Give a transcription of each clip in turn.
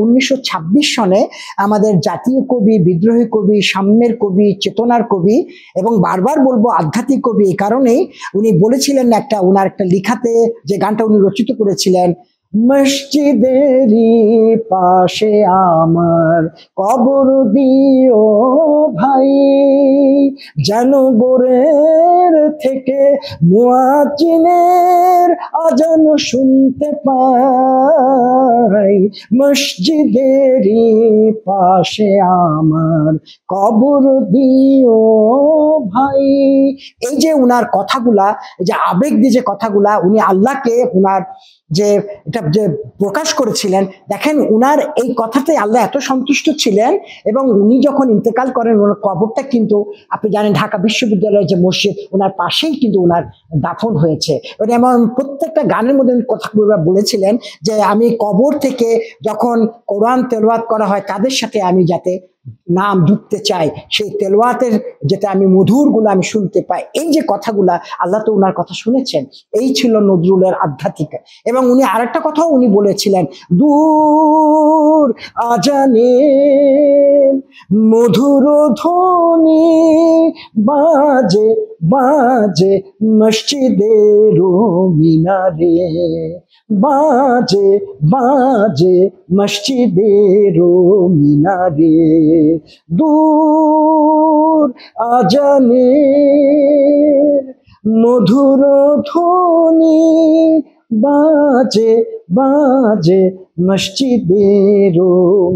1926 সনে আমাদের জাতীয় কবি, বিদ্রোহী কবি, সাম্যের কবি, চেতনার কবি এবং বারবার বলবো আধ্যাত্মিক কবি, এই কারণেই উনি বলেছিলেন ওনার একটা লেখাতে, যে গানটা উনি রচিত করেছিলেন, মসজিদেরই পাশে আমার কবর দিও ভাই, যেন বোরের থেকে মুয়াজ্জিনের আজান শুনতে পাই, মসজিদেরই পাশে আমার কবর দিও ভাই। এই যে উনার কথাগুলা, এই যে আবেগ দিয়ে যে কথাগুলা উনি আল্লাহকে উনার যে এটা যে প্রকাশ করেছিলেন, দেখেন উনার এই কথাতে আল্লাহ এত সন্তুষ্ট ছিলেন। এবং উনি যখন ইন্তেকাল করেন, ওনার কবরটা কিন্তু আপনি জানেন ঢাকা বিশ্ববিদ্যালয়ের যে মসজিদ, ওনার পাশেই কিন্তু ওনার দাফন হয়েছে। এবং প্রত্যেকটা গানের মধ্যে কথাগুলো বলেছিলেন যে আমি কবর থেকে যখন কোরআন তেলাওয়াত করা হয় তাদের সাথে আমি যাতে নাম যুক্তে চাই, সেই তেলাওয়াতের যেটা আমি মধুর গুলো আমি শুনতে পাই। এই যে কথাগুলা, আল্লাহ তো ওনার কথা শুনেছেন। এই ছিল নজরুলের আধ্যাত্মিক। এবং উনি আরেকটা কথাও উনি বলেছিলেন, দূর আজানে মধুর ধ্বনি বাজে বাজে মসজিদের মিনারে, বাজে বাজে মসজিদের মিনারে, দূর আজানের মধুর ধ্বনি বাজে বাজে মসজিদের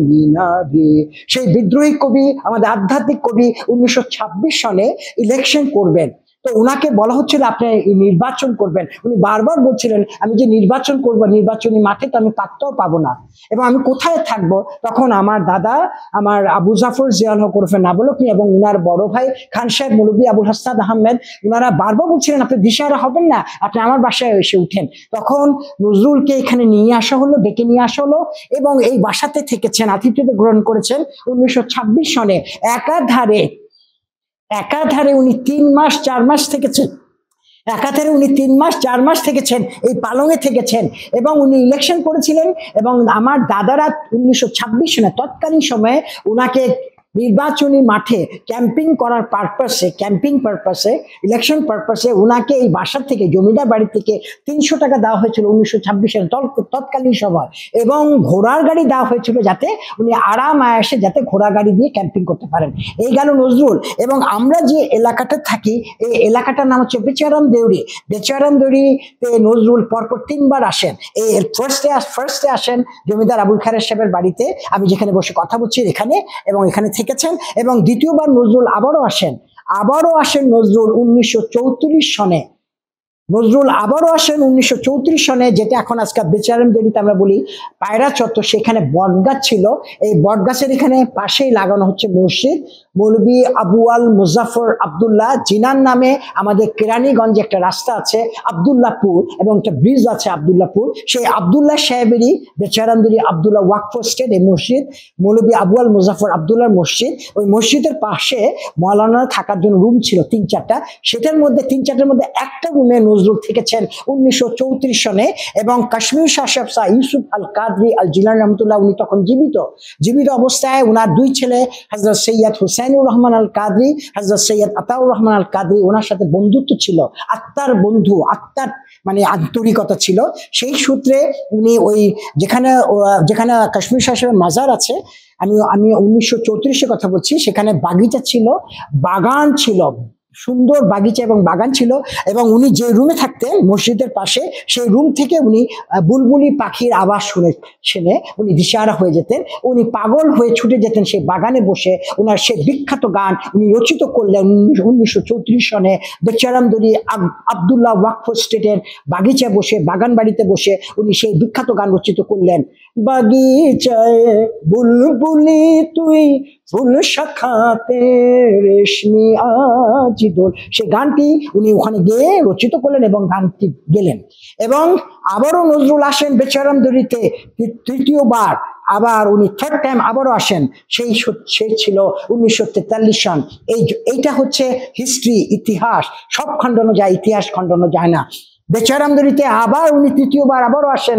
মিনারে। সেই বিদ্রোহী কবি, আমাদের আধ্যাত্মিক কবি 1926 সনে ইলেকশন করবেন। তো ওনাকে বলা হচ্ছিল আপনি নির্বাচন করবেন। উনি বারবার বলছিলেন আমি যে নির্বাচন করব, নির্বাচনী মাঠে তো আমি পাত্তাও পাবো না, এবং আমি কোথায় থাকবো। তখন আমার দাদা, আমার আবু জাফর জিয়াউল হক ওরফে নাবলক এবং উনার বড় ভাই খান সাহেব মৌলভী আবুল হাসান আহমেদ, ওনারা বারবার বলছিলেন আপনি দিশাহারা হবেন না, আপনি আমার বাসায় এসে উঠেন। তখন নজরুলকে এখানে নিয়ে আসা হলো, ডেকে নিয়ে আসা হলো, এবং এই বাসাতে থেকেছেন, আতিথ্য গ্রহণ করেছেন। 1926 সনে একাধারে উনি 3 মাস 4 মাস থেকেছেন, একাধারে উনি 3 মাস 4 মাস থেকেছেন, এই পালংয়ে থেকেছেন, এবং উনি ইলেকশন করেছিলেন। এবং আমার দাদারা 1926 সনে তৎকালীন সময়ে উনাকে নির্বাচনী মাঠে ক্যাম্পিং করার পারপাসে, ইলেকশন পারপাসে উনাকে এই বাসা থেকে, জমিদার বাড়ি থেকে 300 টাকা দেওয়া হয়েছিল 1926 সালে তৎকালীন সময়, এবং ঘোড়ার গাড়ি দেওয়া হয়েছিল যাতে উনি আরাম আয়াসে যাতে ঘোড়া গাড়ি দিয়ে ক্যাম্পিং করতে পারেন। এই গেল নজরুল। এবং আমরা যে এলাকাটা থাকি, এই এলাকাটার নাম হচ্ছে বেচারাম দেউরিতে নজরুল পরপর 3 বার আসেন। এই ফার্স্টে আসেন জমিদার আবুল খায়ের সাহেবের বাড়িতে, আমি যেখানে বসে কথা বলছি এখানে, এবং এখানে থেকেছেন। এবং দ্বিতীয়বার নজরুল আবারও আসেন নজরুল 1934 সনে। নজরুল আবারও আসেন 1934 সনে, যেটা এখন আজকাল বেচারাম দেউরিতে আমরা বলি পায়রা চত্বর। সেখানে বটগাছ ছিল, এই বটগাছের এখানে পাশেই লাগানো হচ্ছে মসজিদ। মৌলভী আবু আল মুজাফর আবদুল্লাহ জিনার নামে আমাদের কেরানীগঞ্জে একটা রাস্তা আছে আবদুল্লাহপুর, এবং একটা ব্রিজ আছে আবদুল্লাহপুর, সেই আবদুল্লাহ সাহেবেরই বেচারাম দেউরি আবদুল্লাহ ওয়াকফ স্টেট এই মসজিদ, মৌলভী আবু আল মুজাফর আবদুল্লাহর মসজিদ। ওই মসজিদের পাশে মৌলানা থাকার জন্য রুম ছিল 3-4টা, সেটার মধ্যে 3-4টার মধ্যে একটা রুমে নজরুল থেকেছেন 1934 সনে। এবং কাশ্মীর শাসক শাহ ইউসুফ আল কাদরি আল জিলানী রহমতুল্লাহ, উনি তখন জীবিত অবস্থায় উনার 2 ছেলে হযরত সৈয়দ হুসাইনুর রহমান আল কাদরি, হযরত সৈয়দ আতাউর রহমান আল কাদরি, ওনার সাথে বন্ধুত্ব ছিল, আত্মার মানে আন্তরিকতা ছিল। সেই সূত্রে উনি ওই যেখানে কাশ্মীর শাসকের মাজার আছে, আমি 1934 কথা বলছি, সেখানে বাগিচা ছিল, বাগান ছিল, সুন্দর বাগিচা এবং বাগান ছিল। এবং উনি যে রুমে থাকতেন মসজিদের পাশে, সেই রুম থেকে উনি বুলবুলি পাখির আওয়াজ শুনে উনি দিশাহারা হয়ে যেতেন, উনি পাগল হয়ে ছুটে যেতেন সেই বাগানে বসে। ওনার সেই বিখ্যাত গান উনি রচিত করলেন 1934 সনে। বেচারাম দেউরি আবদুল্লাহ ওয়াকফ স্টেটের বাগিচা বসে, বাগান বাড়িতে বসে উনি সেই বিখ্যাত গান রচিত করলেন, বাগিচায় বুলবুলি তুই ফুল শাখাতে রেশমি আজি দোল। সেই গানটি উনি ওখানে গিয়ে রচিত করলেন এবং গানটি গেলেন। এবং আবারও নজরুল আসেন বেচারাম দেউরিতে 3য়-বার, আবার উনি 3rd টাইম আবারও আসেন, সেই ছিল 1943 সন। এইটা হচ্ছে হিস্ট্রি, ইতিহাস, সব খণ্ডানো যায়, ইতিহাস খণ্ডানো যায় না। বেচারাম দেউরিতে আবার উনি 3য়-বার আবারও আসেন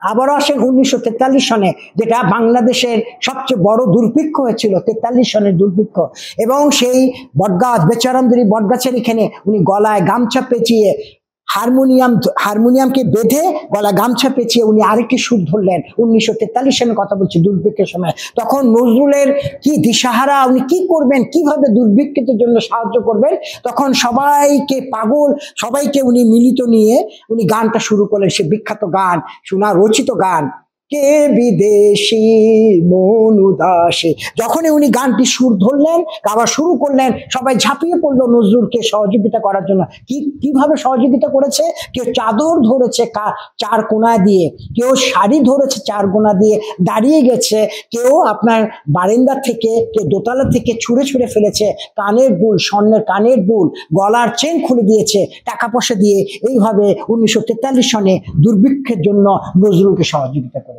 আবারও আসেন 1943 সনে, যেটা বাংলাদেশের সবচেয়ে বড় দুর্ভিক্ষ হয়েছিল, 43 সনের দুর্ভিক্ষ। এবং সেই বটগাছ, বেচারামদেরী বটগাছের এখানে উনি গলায় গামছা পেঁচিয়ে হারমোনিয়ামকে বেঁধে গলা গামছা পেঁচিয়ে উনি আরেকটি সুর ধরলেন। 1943 সালের কথা বলছি, দুর্ভিক্ষের সময়। তখন নজরুলের কি দিশাহারা, উনি কি করবেন, কিভাবে দুর্ভিক্ষের জন্য সাহায্য করবেন, তখন সবাইকে উনি মিলিত নিয়ে উনি গানটা শুরু করলেন, সে বিখ্যাত গান, রচিত গান, কে বিদেশি মন উদাসে। যখনই উনি গানটি সুর ধরলেন, গাওয়া শুরু করলেন, সবাই ঝাঁপিয়ে পড়লো নজরুলকে সহযোগিতা করার জন্য। কিভাবে সহযোগিতা করেছে? কেউ চাদর ধরেছে 4 কোণা দিয়ে, কেউ শাড়ি ধরেছে 4 কোণা দিয়ে দাঁড়িয়ে গেছে, কেউ আপনার বারান্দা থেকে, কেউ দোতলা থেকে ছুঁড়ে ছুঁড়ে ফেলেছে কানের দুল, স্বর্ণের কানের দুল, গলার চেন খুলে দিয়েছে টাকা পয়সা দিয়ে। এইভাবে 1943 সনে দুর্ভিক্ষের জন্য নজরুলকে সহযোগিতা করে।